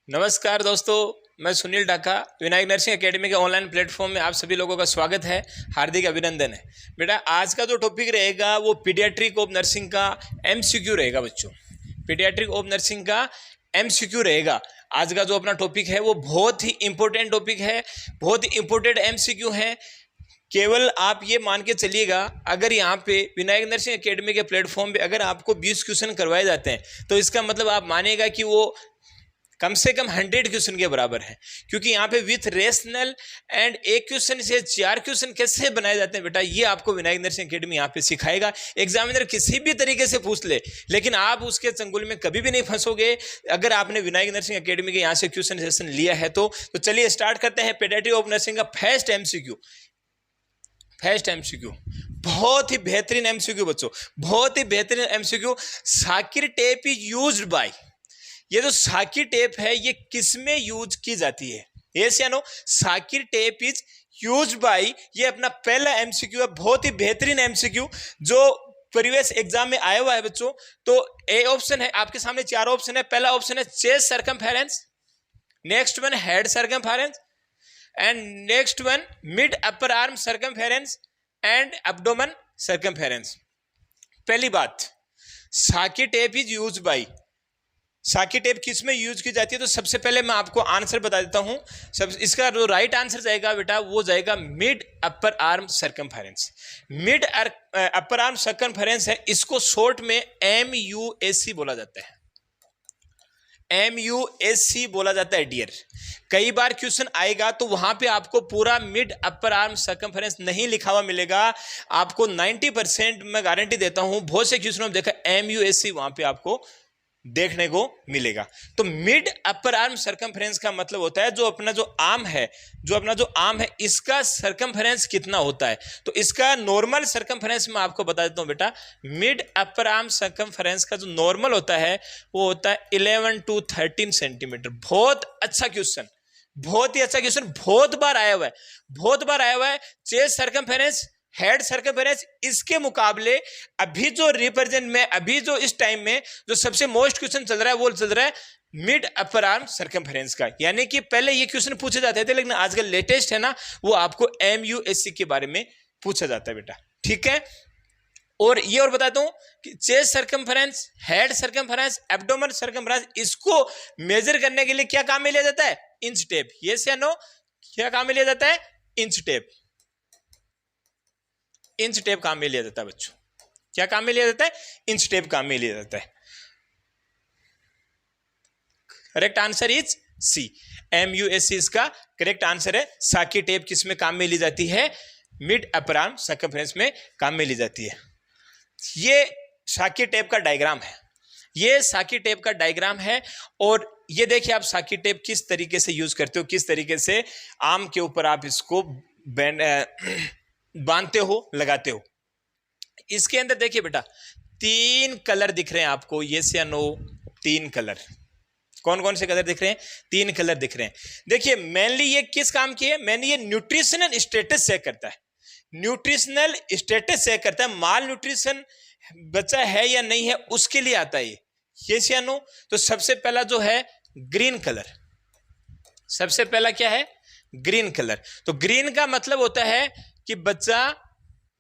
नमस्कार दोस्तों, मैं सुनील ढाका। विनायक नर्सिंग एकेडमी के ऑनलाइन प्लेटफॉर्म में आप सभी लोगों का स्वागत है, हार्दिक अभिनंदन है। बेटा, आज का जो टॉपिक रहेगा वो पीडियाट्रिक ऑफ नर्सिंग का एमसीक्यू रहेगा। बच्चों, पीडियाट्रिक ऑफ नर्सिंग का एमसीक्यू रहेगा। आज का जो अपना टॉपिक है वो बहुत ही इंपॉर्टेंट टॉपिक है, बहुत ही इंपॉर्टेंट एमसीक्यू है। केवल आप ये मान के चलिएगा, अगर यहाँ पे विनायक नर्सिंग एकेडमी के प्लेटफॉर्म पे अगर आपको 20 क्वेश्चन करवाए जाते हैं तो इसका मतलब आप मानिएगा कि वो कम से कम 100 क्वेश्चन के बराबर है। क्योंकि यहाँ पे विथ रेशनल एंड एक क्वेश्चन से 4 क्वेश्चन कैसे बनाए जाते हैं बेटा, ये आपको विनायक नर्सिंग एकेडमी यहाँ पे सिखाएगा। एग्जामिनर किसी भी तरीके से पूछ ले, लेकिन आप उसके चंगुल में कभी भी नहीं फंसोगे अगर आपने विनायक नर्सिंग एकेडमी के यहाँ से क्वेश्चन सेशन लिया है तो चलिए स्टार्ट करते हैं पीडियाट्रिक ऑफ नर्सिंग का फर्स्ट एमसीक्यू। फर्स्ट एमसीक्यू बहुत ही बेहतरीन एमसीक्यू बच्चों, बहुत ही बेहतरीन MCQ. Sakir tape is used by, ये जो साकिर टेप है ये किस में यूज की जाती है? यस या no? Shakir tape is used by, ये अपना पहला एमसीक्यू है, बहुत ही बेहतरीन एमसीक्यू जो प्रीवियस एग्जाम में आया हुआ है बच्चों। तो ए ऑप्शन है, आपके सामने 4 ऑप्शन है। पहला ऑप्शन है chest circumference, next one head circumference, and next one mid upper arm circumference and abdomen circumference. पहली बात, Sakir tape is used bye, Sakir tape किस में यूज की जाती है? तो सबसे पहले मैं आपको आंसर बता देता हूं। इसका जो राइट आंसर जाएगा बेटा वो जाएगा mid upper arm circumference. Mid upper arm circumference है, इसको शॉर्ट में MUSC बोला जाता है। MUSC बोला जाता है डियर। कई बार क्वेश्चन आएगा तो वहां पे आपको पूरा मिड अपर आर्म सर्कमफेरेंस नहीं लिखा हुआ मिलेगा। आपको 90% मैं गारंटी देता हूं, बहुत से क्वेश्चनों में देखा MUSC वहां पे आपको देखने को मिलेगा। तो मिड अपर आर्म सर्कमफेरेंस का मतलब होता है जो अपना जो आर्म है इसका सर्कमफेरेंस कितना होता है। तो इसका नॉर्मल सर्कमफेरेंस मैं आपको बता देता हूं बेटा। मिड अपर आर्म सर्कमफेरेंस का जो नॉर्मल होता है वो होता है 11 to 13 सेंटीमीटर। बहुत अच्छा क्वेश्चन, बहुत ही अच्छा क्वेश्चन, बहुत बार आया हुआ है। चेस्ट सर्कमफेरेंस, हेड सर्कमफेरेंस, इसके मुकाबले अभी जो रिप्रेजेंट में, अभी जो इस टाइम में जो सबसे मोस्ट क्वेश्चन चल रहा है वो चल रहा है मिड अपर आर्म सर्कमफेरेंस का। यानी कि पहले ये क्वेश्चन पूछे जाते थे, लेकिन आजकल लेटेस्ट है ना, वो आपको MUSC के बारे में पूछा जाता है बेटा। ठीक है, और ये और बताता हूं कि chest circumference, head circumference, abdomen circumference, इसको मेजर करने के लिए क्या काम में लिया जाता है? Inch tape. यस या नो? क्या काम में लिया जाता है? Inch tape. इंच टेप काम में लिया जाता है बच्चों। क्या काम में लिया जाता है? इंच टेप काम में लिया जाता है। Correct answer is C, MUSC इसका करेक्ट आंसर है। साकिर टेप किस में काम में ली जाती है? मिड अपर आर्म सर्कमफेरेंस में काम में ली जाती है। ये साकिर टेप का डायग्राम है, ये साकिर टेप का डायग्राम है। और ये देखिए आप साकिर टेप किस तरीके से यूज करते हो, किस तरीके से आर्म के ऊपर आप इसको बांधते हो, लगाते हो। इसके अंदर देखिए बेटा 3 कलर दिख रहे हैं आपको, यस या नो? 3 कलर। कौन कौन से कलर दिख रहे हैं? 3 कलर दिख रहे हैं। देखिए मेनली ये किस काम की है? मेनली ये न्यूट्रिशनल स्टेटस चेक करता है। न्यूट्रिशनल स्टेटस चेक करता है, माल न्यूट्रिशन बच्चा है या नहीं है, उसके लिए आता है ये। यस या नो? तो सबसे पहला जो है ग्रीन कलर, सबसे पहला क्या है? Green colour. तो ग्रीन का मतलब होता है कि बच्चा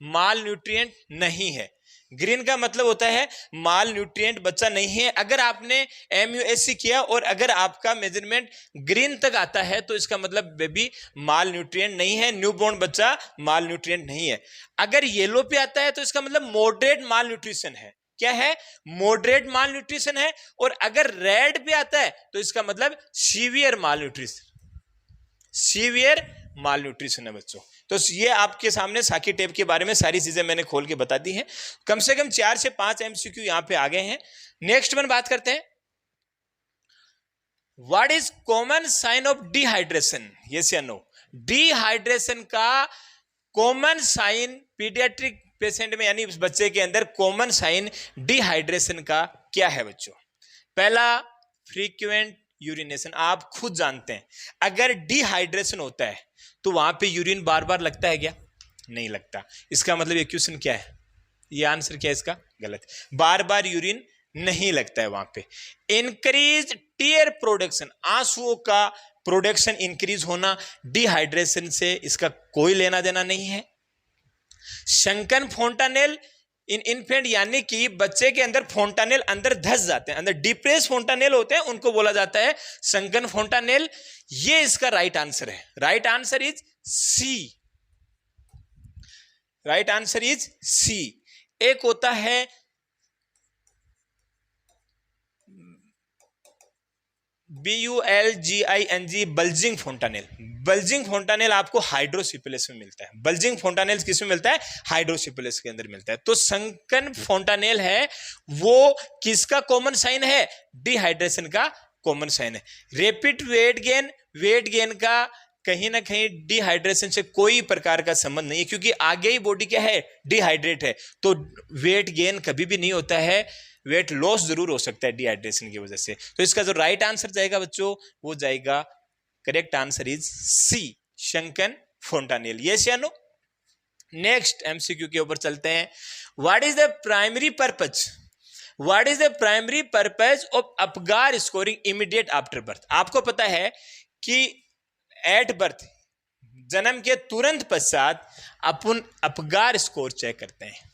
माल न्यूट्रिएंट नहीं है। ग्रीन का मतलब होता है माल न्यूट्रिएंट बच्चा नहीं है। अगर आपने MUSC किया और अगर आपका मेजरमेंट ग्रीन तक आता है तो इसका मतलब बेबी माल न्यूट्रिएंट नहीं है, न्यूबॉर्न बच्चा माल न्यूट्रिएंट नहीं है। अगर येलो पे आता है तो इसका मतलब मॉडरेट माल न्यूट्रिशन है। क्या है? मॉडरेट माल न्यूट्रिशन है। और अगर रेड पे आता है तो इसका मतलब सीवियर माल न्यूट्रिशन, सीवियर माल न्यूट्रिशन है बच्चों। तो ये आपके सामने साकिर टेप के बारे में सारी चीजें मैंने खोल के बता दी हैं। कम से कम 4 से 5 MCQ यहां पे आ गए हैं। नेक्स्ट वन बात करते हैं, what is common sign of dehydration? Yes या नो? डिहाइड्रेशन का कॉमन साइन पीडियाट्रिक पेशेंट में यानी बच्चे के अंदर कॉमन साइन डिहाइड्रेशन का क्या है बच्चों? पहला फ्रीक्वेंट यूरिनेशन। आप खुद जानते हैं अगर डिहाइड्रेशन होता है तो वहां पे यूरिन बार बार लगता है क्या? नहीं लगता। इसका मतलब ये क्वेश्चन क्या है? ये आंसर क्या है इसका? गलत। बार बार यूरिन नहीं लगता है वहां पे। इंक्रीज टीयर प्रोडक्शन, आंसुओं का प्रोडक्शन इंक्रीज होना, डिहाइड्रेशन से इसका कोई लेना देना नहीं है। शंकन फोंटानेल इन इन्फेंट, यानी कि बच्चे के अंदर फोंटानेल अंदर धस जाते हैं, अंदर डिप्रेस फोंटानेल होते हैं, उनको बोला जाता है शंकन फोंटानेल। ये इसका राइट आंसर है। Right answer is C. Right answer is C. एक होता है BULGING, bulging fontanelle. Bulging fontanelle आपको हाइड्रोसिपिलस में मिलता है। बल्जिंग फोंटानेल किस में मिलता है? हाइड्रोसिपिलस के अंदर मिलता है। तो शंकन फोंटानेल है वो किसका कॉमन साइन है? डिहाइड्रेशन का कॉमन साइन है। Rapid weight gain, weight gain का कहीं ना कहीं डिहाइड्रेशन से कोई प्रकार का संबंध नहीं है, क्योंकि आगे ही बॉडी क्या है? डिहाइड्रेट है। तो वेट गेन कभी भी नहीं होता है, वेट लॉस जरूर हो सकता है डिहाइड्रेशन की वजह से। तो इसका जो राइट आंसर जाएगा बच्चों, वो जाएगा, correct answer is C, sunken fontanelle. Yes या नो? नेक्स्ट एमसीक्यू के ऊपर चलते हैं। What is the primary purpose? What is the primary purpose of Apgar scoring immediate after birth? आपको पता है कि एट बर्थ, जन्म के तुरंत पश्चात अपन अपगार स्कोर चेक करते हैं।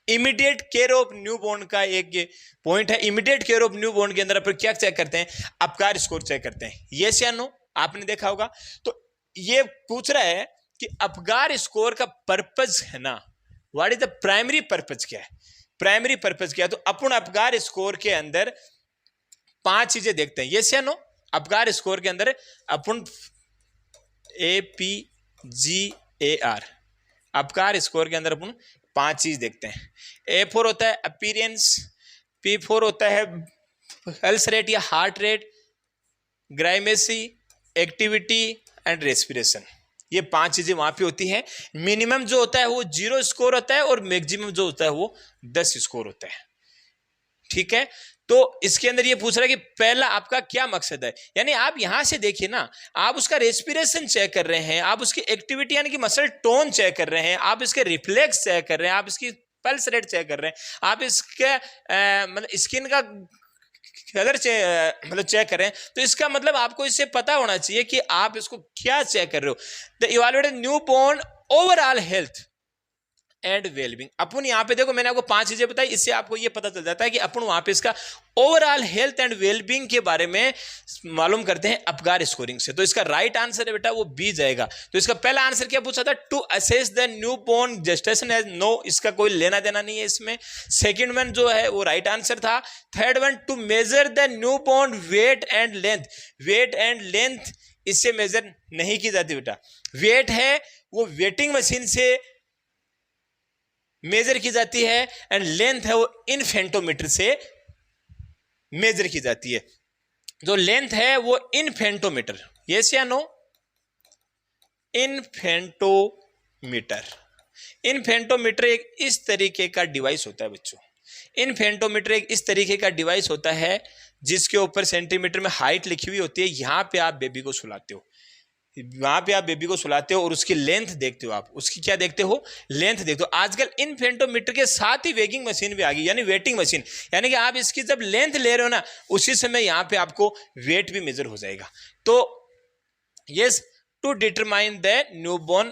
Immediate care of new born का एक पॉइंट है। Immediate care of newborn के अंदर अपन क्या चेक करते हैं? अपगार स्कोर चेक करते हैं। यस या नो? आपने देखा होगा। तो ये पूछ रहा है कि अपगार स्कोर का पर्पज है ना, what is the primary purpose, क्या है प्राइमरी पर्पज क्या है? तो अपन अपगार स्कोर के अंदर 5 चीजें देखते हैं। यस या नो? अपगार स्कोर के अंदर अपन APGAR, अपगार स्कोर के अंदर अपन 5 चीज देखते हैं। A4 होता है अपीयरेंस, P4 होता है पल्स रेट या heart rate, grimace, activity and respiration. ये 5 चीजें वहां पे होती हैं। मिनिमम जो होता है वो 0 स्कोर होता है और मैक्सिमम जो होता है वो 10 स्कोर होता है। ठीक है? तो इसके अंदर ये पूछ रहा है कि पहला आपका क्या मकसद है, यानी आप यहां से देखिए ना, आप उसका रेस्पिरेशन चेक कर रहे हैं, आप उसकी एक्टिविटी यानी कि मसल टोन चेक कर रहे हैं, आप इसके रिफ्लेक्स चेक कर रहे हैं, आप इसकी पल्स रेट चेक कर रहे हैं, आप इसके मतलब स्किन का कलर मतलब चेक कर रहे हैं। तो इसका मतलब आपको इससे पता होना चाहिए कि आप इसको क्या चेक कर रहे हो। The evaluate newborn overall health and wellbeing. अपन यहाँ पे देखो, मैंने आपको 5 चीजें बताई, इससे आपको ये पता चल जाता है कि अपन वहां पे इसका ओवरऑल हेल्थ एंड वेलबींग के बारे में मालूम करते हैं अपगार स्कोरिंग से। तो इसका राइट आंसर है बेटा वो बी जाएगा। तो इसका पहला आंसर क्या पूछा था? To assess the new born gestation age no, इसका कोई लेना देना नहीं है इसमें। सेकेंड वन जो है वो राइट आंसर था। Third one to measure the new born weight and length, weight and length इससे मेजर नहीं की जाती बेटा। वेट है वो वेटिंग मशीन से मेजर की जाती है, एंड लेंथ है वो इनफेंटोमीटर से मेजर की जाती है। जो लेंथ है वो इनफेंटोमीटर, यस या नो? इनफेंटोमीटर, इनफेंटोमीटर एक इस तरीके का डिवाइस होता है बच्चों। इनफेंटोमीटर एक इस तरीके का डिवाइस होता है जिसके ऊपर सेंटीमीटर में हाइट लिखी हुई होती है। यहां पे आप बेबी को सुलाते हो, वहां पे आप बेबी को सुलाते हो और उसकी लेंथ देखते हो। आप उसकी क्या देखते हो? लेंथ देखते हो। आजकल इनफेंटोमीटर के साथ ही वेगिंग मशीन भी आ गई, यानी वेटिंग मशीन, यानी कि आप इसकी जब लेंथ ले रहे हो ना, उसी समय यहां पे आपको वेट भी मेजर हो जाएगा। तो yes, to determine the newborn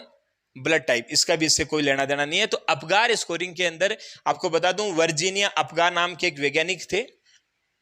blood type, इसका भी इससे कोई लेना देना नहीं है। तो अपगार स्कोरिंग के अंदर आपको बता दूं, वर्जीनिया अपगार नाम के एक वैज्ञानिक थे,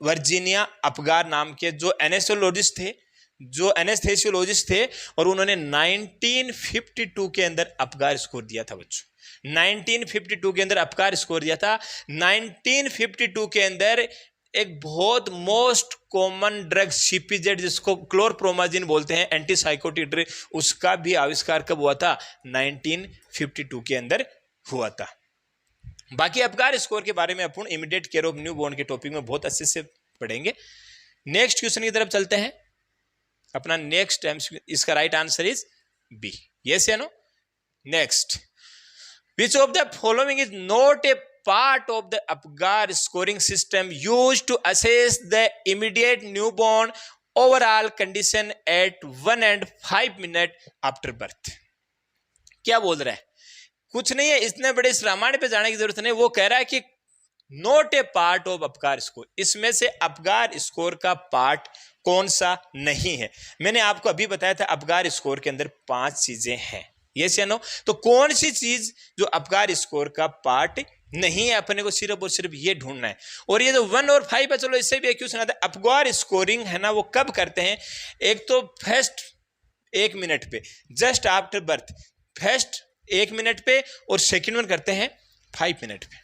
वर्जीनिया अपगार नाम के, जो एनेस्थेसियोलॉजिस्ट थे, जो एनेस्थेसियोलॉजिस्ट थे, और उन्होंने 1952 के अंदर अपगार स्कोर दिया था बच्चों। 1952 के अंदर अपगार स्कोर दिया था। 1952 के अंदर एक बहुत मोस्ट कॉमन ड्रग सीपीजेड, जिसको क्लोरप्रोमाजिन बोलते हैं, एंटीसाइकोटिक ड्रग, उसका भी आविष्कार कब हुआ था? 1952 के अंदर हुआ था। बाकी अपगार स्कोर के बारे में अपन immediate care of newborn के टॉपिक में बहुत अच्छे से पढ़ेंगे। नेक्स्ट क्वेश्चन की तरफ चलते हैं। अपना नेक्स्ट इसका right answer is B, yes या no? Next, which of the following is not a part of the Apgar scoring system used to assess the immediate newborn overall condition at 1 and 5 minute after birth? क्या बोल रहा है? कुछ नहीं है, इतने बड़े इस रामायण पे जाने की जरूरत नहीं। वो कह रहा है कि not a part of Apgar score. इसमें से अपगार स्कोर का पार्ट कौन सा नहीं है? मैंने आपको अभी बताया था अपगार स्कोर के अंदर 5 चीजें हैं, यस या नो? तो कौन सी चीज जो अपगार स्कोर का पार्ट नहीं है, अपने को सिर्फ और सिर्फ ये ढूंढना है। और ये जो 1 और 5 है, चलो इससे भी एक क्वेश्चन आता है। अपगार स्कोरिंग है ना, वो कब करते हैं? एक तो फर्स्ट 1 मिनट पे, just after birth, first 1 minute पे, और सेकेंड वन करते हैं 5 मिनट पे।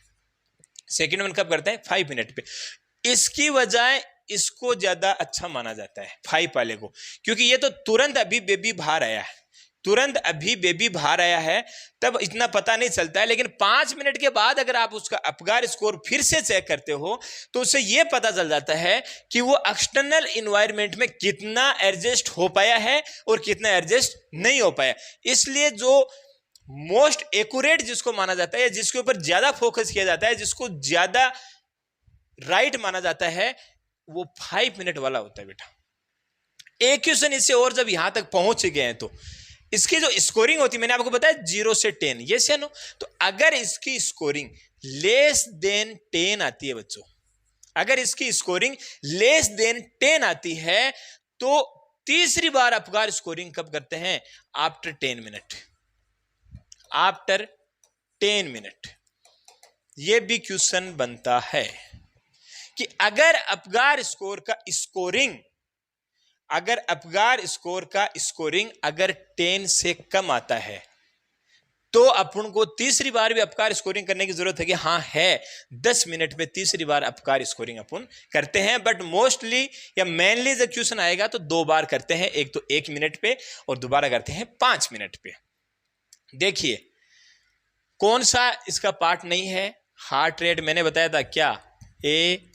सेकेंड वन कब करते हैं? 5 मिनट पे। इसकी वजह इसको ज्यादा अच्छा माना जाता है 5 वाले को, क्योंकि ये तो तुरंत अभी बेबी बाहर आया है, तुरंत अभी बेबी बाहर आया है, तब इतना पता नहीं चलता है। लेकिन 5 मिनट के बाद अगर आप उसका अपगार स्कोर फिर से चेक करते हो तो उससे यह पता चल जाता है कि वो एक्सटर्नल इन्वायरमेंट में कितना एडजस्ट हो पाया है और कितना एडजस्ट नहीं हो पाया। इसलिए जो मोस्ट एक्यूरेट जिसको माना जाता है, जिसके ऊपर ज्यादा फोकस किया जाता है, जिसको ज्यादा राइट माना जाता है, वो 5 मिनट वाला होता है बेटा। एक क्वेश्चन इससे और जब यहां तक पहुंच गए हैं तो इसकी जो स्कोरिंग होती है, मैंने आपको बताया 0 से 10, यस या नो? तो अगर इसकी स्कोरिंग लेस देन 10 आती है बच्चों, अगर इसकी स्कोरिंग लेस देन 10 आती है तो तीसरी बार अपगार स्कोरिंग कब करते हैं? After 10 minute, after 10 minute. यह भी क्वेश्चन बनता है कि अगर अपगार स्कोर का स्कोरिंग, अगर अपगार स्कोर का स्कोरिंग अगर 10 से कम आता है तो अपन को तीसरी बार भी अपगार स्कोरिंग करने की जरूरत है कि हाँ है, 10 मिनट में तीसरी बार अपगार स्कोरिंग अपन करते हैं। बट मोस्टली या मेनली जब क्वेश्चन आएगा तो 2 बार करते हैं, एक तो 1 मिनट पे और दोबारा करते हैं 5 मिनट पे। देखिए कौन सा इसका पार्ट नहीं है? हार्ट रेट मैंने बताया था क्या, APGAR।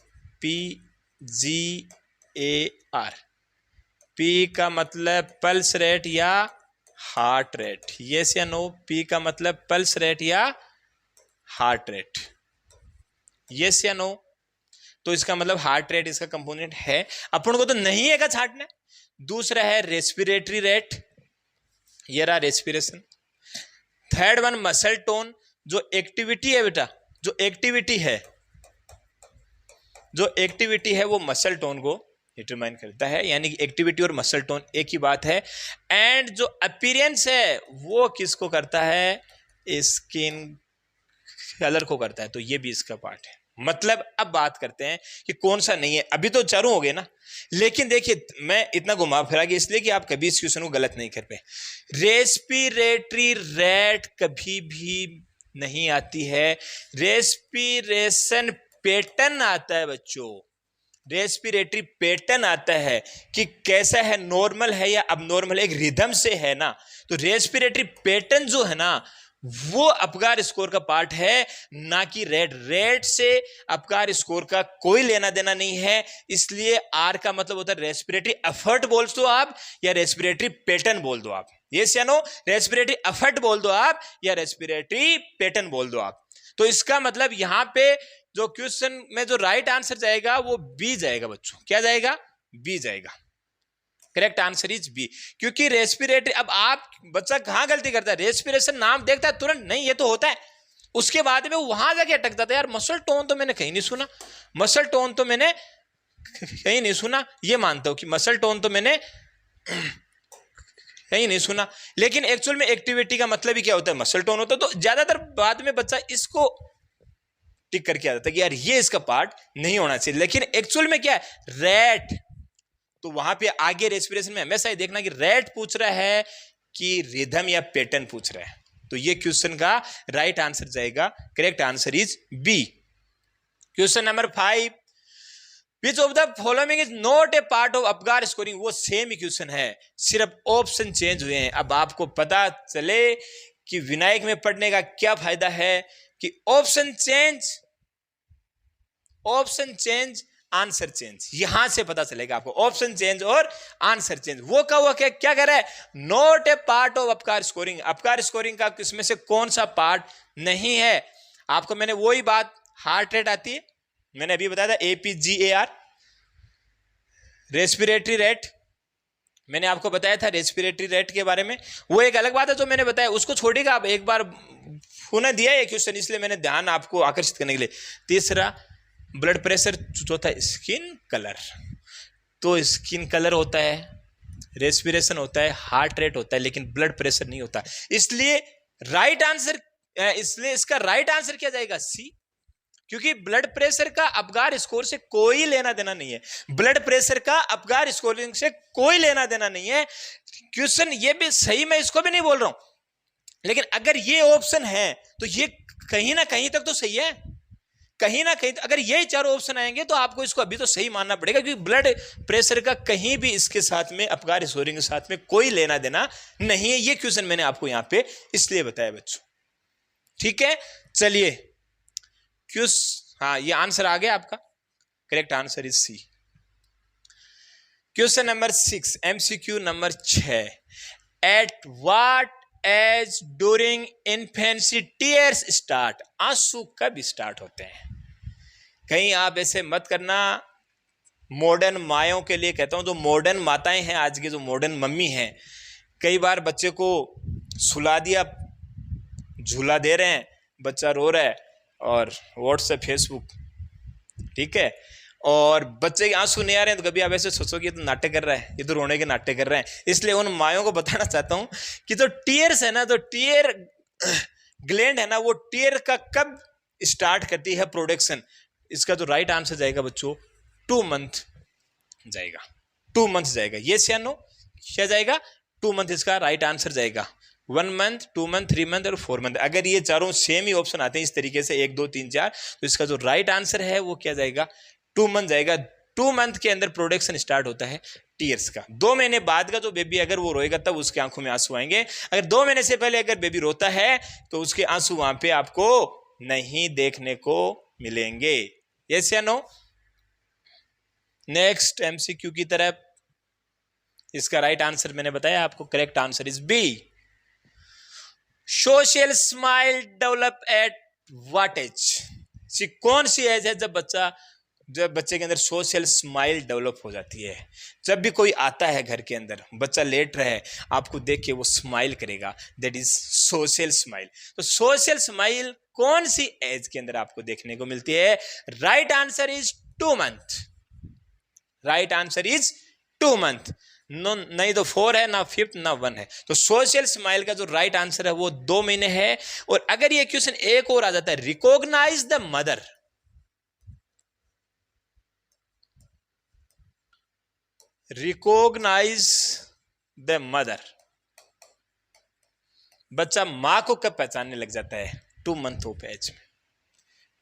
पी का मतलब पल्स रेट या हार्ट रेट, यस या नो? पी का मतलब पल्स रेट या हार्ट रेट, यस या नो? तो इसका मतलब हार्ट रेट इसका कंपोनेंट है, अपन को तो नहीं है का छांटना। दूसरा है रेस्पिरेटरी रेट, ये रहा respiration. Third one muscle tone, जो एक्टिविटी है बेटा, जो एक्टिविटी है, जो एक्टिविटी है वो मसल टोन को डिटरमाइन करता है, यानी कि एक्टिविटी और मसल टोन एक ही बात है। एंड जो अपीयरेंस है वो किसको करता है? स्किन कलर को करता है। तो ये भी इसका पार्ट है। मतलब अब बात करते हैं कि कौन सा नहीं है। अभी तो चारों हो गए ना, लेकिन देखिए मैं इतना घुमा फिरा गया इसलिए कि आप कभी इस क्वेश्चन को गलत नहीं कर पाए। रेस्पिरेटरी रेट कभी भी नहीं आती है, रेस्पिरेशन पैटर्न आता है बच्चों। रेस्पिरेटरी पैटर्न आता है कि कैसा है, नॉर्मल है या अबनॉर्मल, एक रिदम से है ना। तो रेस्पिरेटरी पैटर्न जो है ना वो अपगार स्कोर का पार्ट है, ना कि रेट। रेट से अपगार स्कोर का कोई लेना देना नहीं है। इसलिए आर का मतलब होता है रेस्पिरेटरी एफर्ट बोल दो आप या रेस्पिरेटरी पैटर्न बोल दो आप, यस या नो? रेस्पिरेटरी एफर्ट बोल दो आप या रेस्पिरेटरी पैटर्न बोल दो आप। तो इसका मतलब यहां पे जो क्वेश्चन में जो राइट आंसर जाएगा वो बी जाएगा बच्चों। क्या जाएगा? बी जाएगा। Correct answer is B. क्योंकि रेस्पिरेटरी, अब आप बच्चा कहां गलती करता है, रेस्पिरेशन नाम देखता है तुरंत नहीं ये तो होता है, उसके बाद में वहां जाके अटक जाता है। यार मसल टोन तो मैंने कहीं नहीं सुना, मसल टोन तो मैंने कहीं नहीं सुना। ये मानता हूं कि मसल टोन तो मैंने कहीं नहीं सुना, लेकिन एक्चुअल में एक्टिविटी का मतलब ही क्या होता है? मसल टोन होता है। तो ज्यादातर बाद में बच्चा इसको टिक करके आ जाता है कि यार ये इसका पार्ट नहीं होना चाहिए। लेकिन एक्चुअल में क्या है? रेट। तो वहां पे आगे रेस्पिरेशन में हमेशा ही देखना कि रेट पूछ रहा है कि रिदम या पैटर्न पूछ रहा है। तो ये क्वेश्चन का राइट आंसर जाएगा, correct answer is B. Question number 5, which of the following is not a part of Apgar scoring. वो सेम ही क्वेश्चन है, सिर्फ ऑप्शन चेंज हुए हैं। अब आपको पता चले कि विनायक में पढ़ने का क्या फायदा है कि option change, option change, answer change, यहां से पता चलेगा आपको। ऑप्शन चेंज और आंसर चेंज, वो का वो क्या कह रहा है? Not a part of Apgar scoring. Apgar scoring का इसमें से कौन सा पार्ट नहीं है? आपको मैंने वही बात, हार्ट रेट आती है, मैंने अभी बताया था APGAR, रेस्पिरेटरी रेट, मैंने आपको बताया था रेस्पिरेटरी रेट के बारे में, वो एक अलग बात है जो मैंने बताया, उसको छोड़िएगा आप, एक बार होना दिया है क्वेश्चन, इसलिए मैंने ध्यान आपको आकर्षित करने के लिए। तीसरा ब्लड प्रेशर, चौथा स्किन कलर। तो स्किन कलर होता है, रेस्पिरेशन होता है, हार्ट रेट होता है, लेकिन ब्लड प्रेशर नहीं होता। इसलिए इसका राइट आंसर क्या जाएगा? सी। क्योंकि ब्लड प्रेशर का अपगार स्कोर से कोई लेना देना नहीं है, ब्लड प्रेशर का अपगार स्कोरिंग से कोई लेना देना नहीं है। क्वेश्चन ये भी सही, मैं इसको भी नहीं बोल रहा हूं, लेकिन अगर ये ऑप्शन है तो ये कहीं ना कहीं तक तो सही है, कहीं ना कहीं। अगर यही चारों ऑप्शन आएंगे तो आपको इसको अभी तो सही मानना पड़ेगा, क्योंकि ब्लड प्रेशर का कहीं भी इसके साथ में, अपगार स्कोरिंग के साथ में कोई लेना देना नहीं है। ये क्वेश्चन मैंने आपको यहां पे इसलिए बताया बच्चों, ठीक है। चलिए हाँ, ये आंसर आ गया आपका, correct answer is C. Question number 6, MCQ number 6, at what age during infancy tears start? आंसू कब स्टार्ट होते हैं? कहीं आप ऐसे मत करना, मॉडर्न मायों के लिए कहता हूं, जो मॉडर्न माताएं हैं, आज की जो मॉडर्न मम्मी हैं, कई बार बच्चे को सुला दिया, झूला दे रहे हैं, बच्चा रो रहा है और व्हाट्सएप फेसबुक, ठीक है, और बच्चे के आंसू नहीं आ रहे हैं, तो कभी आप ऐसे सोचोगे ये तो नाटक कर रहा है, ये तो रोने के नाटक कर रहे हैं। इसलिए उन मायों को बताना चाहता हूं कि जो टीयर्स है ना, तो टीयर ग्लैंड है ना, वो टीयर का कब स्टार्ट करती है प्रोडक्शन? इसका जो राइट आंसर जाएगा बच्चों 2 मंथ जाएगा, 2 मंथ जाएगा। यस या नो? क्या जाएगा? 2 मंथ इसका राइट आंसर जाएगा। 1 मंथ, 2 मंथ, 3 मंथ और 4 मंथ। अगर ये चारों सेम ही ऑप्शन आते हैं इस तरीके से 1 2 3 4, तो इसका जो राइट आंसर है वो क्या जाएगा? 2 मंथ जाएगा। 2 मंथ के अंदर प्रोडक्शन स्टार्ट होता है टीयर्स का। 2 महीने बाद का जो बेबी अगर वो रोएगा तब उसके आंखों में आंसू आएंगे। अगर 2 महीने से पहले अगर बेबी रोता है तो उसके आंसू वहां पे आपको नहीं देखने को मिलेंगे। यस या नो? नेक्स्ट एमसीक्यू की तरफ, इसका राइट आंसर मैंने बताया आपको, correct answer is B. Social smile develop at what age? कौन सी एज है जब बच्चे के अंदर सोशल स्माइल डेवलप हो जाती है? जब भी कोई आता है घर के अंदर, बच्चा लेट रहा है, आपको देख के वो स्माइल करेगा, दैट इज सोशल स्माइल। तो सोशल स्माइल कौन सी एज के अंदर आपको देखने को मिलती है? Right answer is 2 month. Right answer is 2 month. नहीं तो 4 है, ना 5 ना 1 है। तो सोशल स्माइल का जो राइट आंसर है वो 2 महीने है। और अगर ये क्वेश्चन एक और आ जाता है, recognise the mother, recognise the mother, बच्चा मां को कब पहचानने लग जाता है? 2 मंथ ऑफ एज में।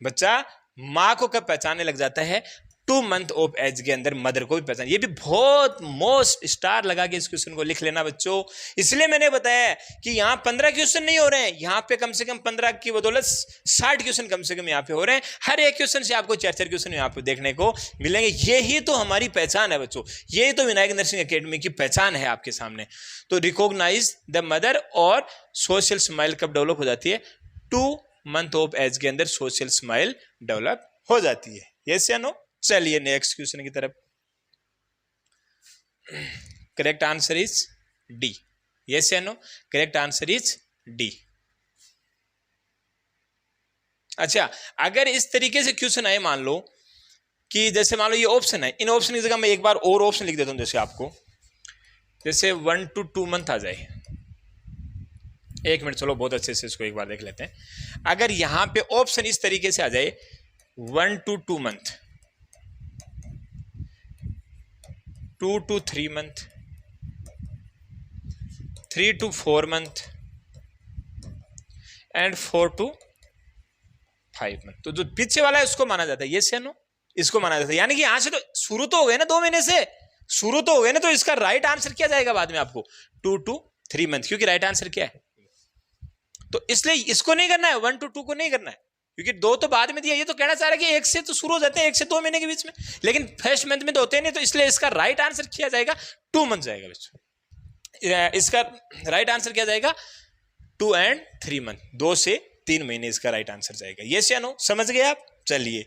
बच्चा मां को कब पहचानने लग जाता है? 2 मंथ ऑफ एज के अंदर मदर को भी पहचान। ये भी बहुत मोस्ट स्टार लगा के इस क्वेश्चन को लिख लेना बच्चों। इसलिए मैंने बताया कि यहां 15 क्वेश्चन नहीं हो रहे हैं, यहां पे कम से कम 15 की बदौलत 60 क्वेश्चन कम से कम यहां पे हो रहे हैं। हर एक क्वेश्चन से आपको 4-4 क्वेश्चन यहां पे देखने को मिलेंगे। यही तो हमारी पहचान है बच्चों, यही तो विनायक नर्सिंग एकेडमी की पहचान है आपके सामने। तो रिकॉग्नाइज द मदर और सोशल स्माइल कब डेवलप हो जाती है? 2 मंथ ऑफ एज के अंदर सोशल स्माइल डेवलप हो जाती है। यस या नो? चलिए नेक्स्ट क्वेश्चन की तरफ। Correct answer is D. Yes या no? Correct answer is D. अच्छा, अगर इस तरीके से क्वेश्चन आए, मान लो कि जैसे मान लो ये ऑप्शन है, इन ऑप्शन की जगह मैं एक बार और ऑप्शन लिख देता हूं, जैसे आपको, जैसे 1 to 2 मंथ आ जाए। 1 मिनट, चलो बहुत अच्छे से इसको एक बार देख लेते हैं। अगर यहां पे ऑप्शन इस तरीके से आ जाए 1 to 2 month, 2 to 3 month, 3 to 4 month and 4 to 5 month, तो जो पीछे वाला है उसको माना जाता है। यस या नो? इसको माना जाता है। यानी कि यहां से तो शुरू तो हो गए ना, 2 महीने से शुरू तो हो गए ना, तो इसका राइट आंसर क्या जाएगा बाद में आपको? 2 to 3 मंथ, क्योंकि राइट आंसर क्या है। तो इसलिए इसको नहीं करना है, 1 to 2 को नहीं करना है, क्योंकि 2 तो बाद में दिया। ये तो कहना चाह रहा है कि 1 से तो शुरू हो जाते हैं, 1 से 2 महीने के बीच में, लेकिन फर्स्ट मंथ में तो होते नहीं। तो इसलिए इसका राइट आंसर क्या जाएगा? 2 मंथ जाएगा बच्चों। इसका राइट आंसर क्या जाएगा? 2 and 3 मंथ, 2 से 3 महीने इसका राइट आंसर जाएगा। यस या नो? समझ गए आप? चलिए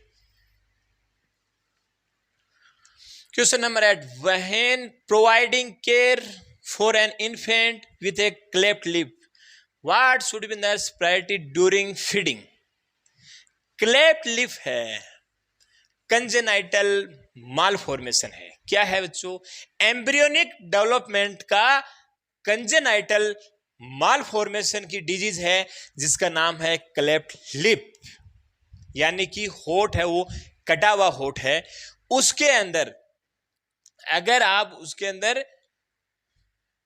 question number 8, when providing care for an infant with A cleft lip what should be nurse priority during feeding. Cleft lip है, कंजेनाइटल मालफॉर्मेशन है। क्या है बच्चों? एम्ब्रियोनिक डेवलपमेंट का कंजेनाइटल मालफॉर्मेशन की डिजीज है जिसका नाम है क्लेफ्ट लिप, यानी कि होठ है वो कटा हुआ होठ है। उसके अंदर अगर आप उसके अंदर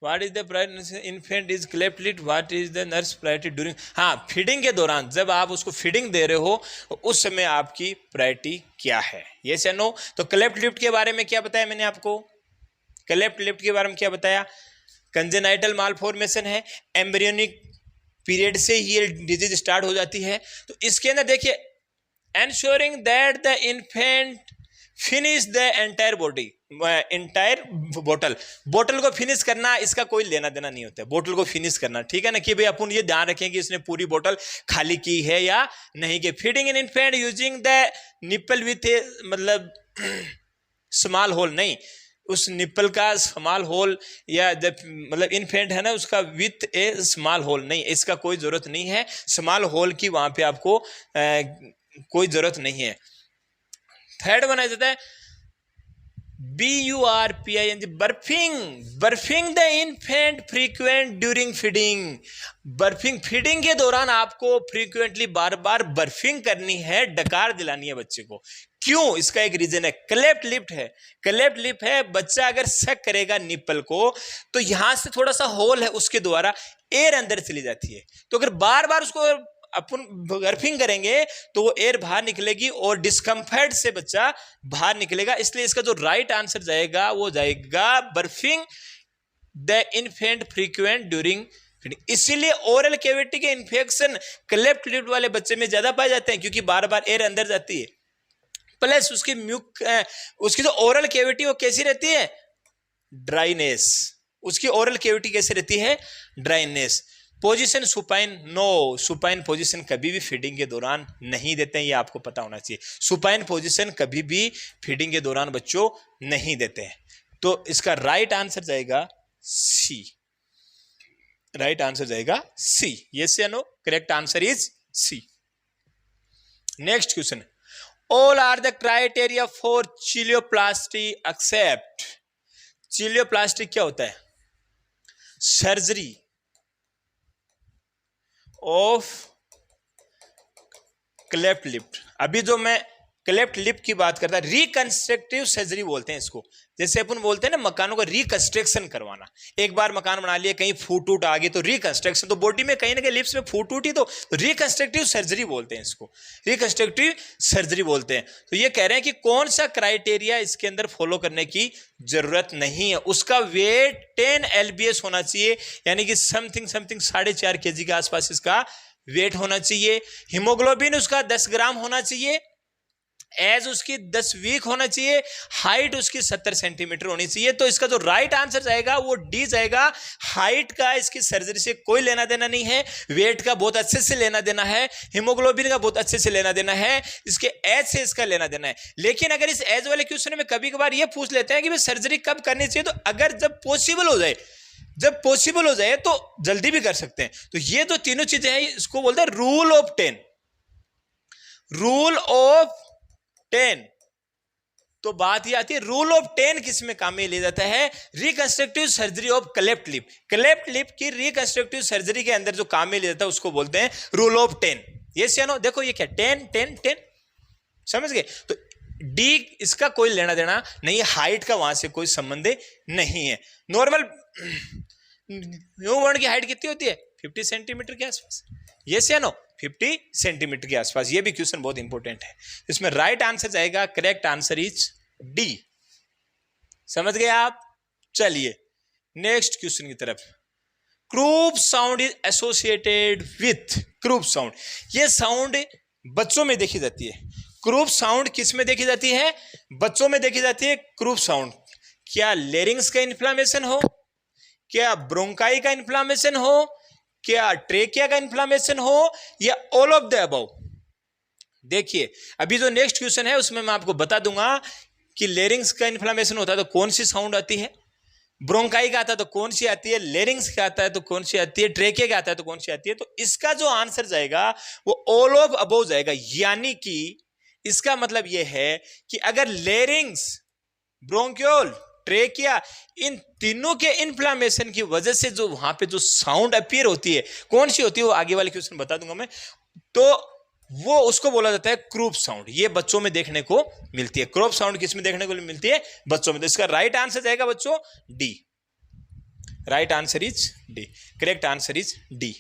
what is the priority infant is cleft lip, what is the nurse priority during, हाँ फीडिंग के दौरान जब आप उसको फीडिंग दे रहे हो उस समय आपकी प्रायोरिटी क्या है, ये से नो। तो क्लेफ्ट लिप के बारे में क्या बताया मैंने आपको? क्लेफ्ट लिप के बारे में क्या बताया? कंजेनाइटल मालफॉर्मेशन है, एम्ब्रियोनिक पीरियड से ही ये डिजीज स्टार्ट हो जाती है। तो इसके अंदर देखिए, ensuring that the infant finish the entire body, entire बोतल को फिनिश करना, इसका कोई लेना देना नहीं होता है। बोतल को फिनिश करना, ठीक है ना, कि भाई अपन ये ध्यान रखें कि इसने पूरी बोतल खाली की है या नहीं की। Feeding in infant using the nipple with a मतलब स्मॉल होल, नहीं उस निप्पल का स्मॉल होल, या जब मतलब इन्फेंट है ना उसका विथ ए स्मॉल होल, नहीं इसका कोई जरूरत नहीं है। स्मॉल होल की वहां पे आपको कोई जरूरत नहीं है। थर्ड बनाया जाता है BURPING, burping the infant frequent during feeding. Burping, feeding के दौरान आपको फ्रीक्वेंटली बार बार बर्फिंग करनी है, डकार दिलानी है बच्चे को। क्यों? इसका एक रीजन है, क्लेफ्ट लिप है। क्लेफ्ट लिप है, बच्चा अगर सक करेगा निप्पल को तो यहां से थोड़ा सा होल है, उसके द्वारा एयर अंदर चली जाती है। तो अगर बार बार उसको अपन बर्फिंग करेंगे तो वो एयर बाहर निकलेगी और डिस्कम्फर्ट से बच्चा बाहर निकलेगा। इसलिए इसका जो राइट आंसर जाएगा वो जाएगा burping the infant frequent during feeding. इसीलिए ओरल कैविटी के इन्फेक्शन क्लेफ्ट लिप वाले बच्चे में ज्यादा पाए जाते हैं, क्योंकि बार बार एयर अंदर जाती है। प्लस उसकी जो ओरल कैविटी वो कैसी रहती है? ड्राइनेस। उसकी ओरल कैविटी कैसे रहती है? Dryness. Position supine, no supine position कभी भी फीडिंग के दौरान नहीं देते हैं, ये आपको पता होना चाहिए। सुपाइन पोजीशन कभी भी फीडिंग के दौरान बच्चों नहीं देते हैं। तो इसका राइट आंसर जाएगा सी, राइट आंसर जाएगा सी। यस या no? Correct answer is C. Next question, all are the criteria for cheiloplasty except. Cheiloplasty क्या होता है? Surgery of cleft lip. अभी जो मैं क्लेफ्ट लिप की बात करता है, रिकंस्ट्रक्टिव सर्जरी बोलते हैं इसको। जैसे अपन बोलते हैं ना मकानों का रिकंस्ट्रक्शन करवाना, एक बार मकान बना लिया, कहीं फूट टूट आ गई तो रिकंस्ट्रक्शन, तो बॉडी में कहीं ना कहीं लिप्स में फूट टूटी तो रिकंस्ट्रक्टिव सर्जरी बोलते हैं इसको, रिकंस्ट्रक्टिव सर्जरी बोलते हैं। तो ये कह रहे हैं कि कौन सा क्राइटेरिया इसके अंदर फॉलो करने की जरूरत नहीं है। उसका वेट 10 LBS होना चाहिए, यानी कि समथिंग 4.5 kg के आसपास इसका वेट होना चाहिए। हीमोग्लोबिन उसका 10 ग्राम होना चाहिए। एज उसकी 10 वीक होना चाहिए। हाइट उसकी 70 सेंटीमीटर होनी चाहिए। तो इसका जो राइट आंसर जाएगा वो डी जाएगा। हाइट का इसकी सर्जरी से कोई लेना देना नहीं है, वेट का बहुत अच्छे से लेना देना है, हीमोग्लोबिन का बहुत अच्छे से लेना देना है, इसके एज से इसका लेना देना है। लेकिन अगर इस एज वाले क्वेश्चन में कभी कभार ये पूछ लेते हैं कि भाई सर्जरी कब करनी चाहिए, तो अगर जब पॉसिबल हो जाए तो जल्दी भी कर सकते हैं। तो ये जो तीनों चीजें हैं इसको बोलते हैं रूल ऑफ 10। Rule of 10। तो बात ये आती है रूल ऑफ 10 किस में काम में लिया जाता है? Reconstructive surgery of cleft lip. Cleft lip की रिकंस्ट्रक्टिव सर्जरी के अंदर जो काम में लिया जाता है उसको बोलते हैं रूल ऑफ 10। यस या नो? देखो ये क्या 10 समझ गए? तो डी इसका कोई लेना देना नहीं है, हाइट का वहां से कोई संबंध नहीं है। नॉर्मल न्यूबॉर्न की हाइट कितनी होती है? 50 सेंटीमीटर के आसपास। यस या नो? 50 सेंटीमीटर के आसपास। ये भी क्वेश्चन बहुत इंपॉर्टेंट है। इसमें राइट आंसर जाएगा, करेक्ट आंसर इज डी। समझ गए आप? चलिए नेक्स्ट क्वेश्चन की तरफ। Croup sound is associated with, croup sound ये साउंड बच्चों में देखी जाती है। क्रूप साउंड किस में देखी जाती है? बच्चों में देखी जाती है क्रूप साउंड। क्या लेरिंग्स का इन्फ्लामेशन हो, क्या ब्रोंकाई का इन्फ्लामेशन हो, क्या ट्रेकिया का इन्फ्लामेशन हो, या ऑल ऑफ द अबव। देखिए अभी जो नेक्स्ट क्वेश्चन है उसमें मैं आपको बता दूंगा कि लेरिंग्स का इन्फ्लामेशन होता है तो कौन सी साउंड आती है, ब्रोंकाई का आता है तो कौन सी आती है, लेरिंग्स का आता है तो कौन सी आती है, ट्रेके का आता है तो कौन सी आती है। तो इसका जो आंसर जाएगा वो ऑल ऑफ अबोव जाएगा, यानी कि इसका मतलब यह है कि अगर लेरिंग्स, ब्रोंक्योल, ट्रेकिया, इन तीनों के इन्फ्लामेशन की वजह से जो वहां पे जो साउंड अपीयर होती है, कौन सी होती है वो आगे वाले क्वेश्चन बता दूंगा मैं, तो वो उसको बोला जाता है क्रूप साउंड। ये बच्चों में देखने को मिलती है। क्रूप साउंड किस में देखने को मिलती है, बच्चों में। तो इसका राइट आंसर जाएगा बच्चों D. Right answer is D, correct answer is D.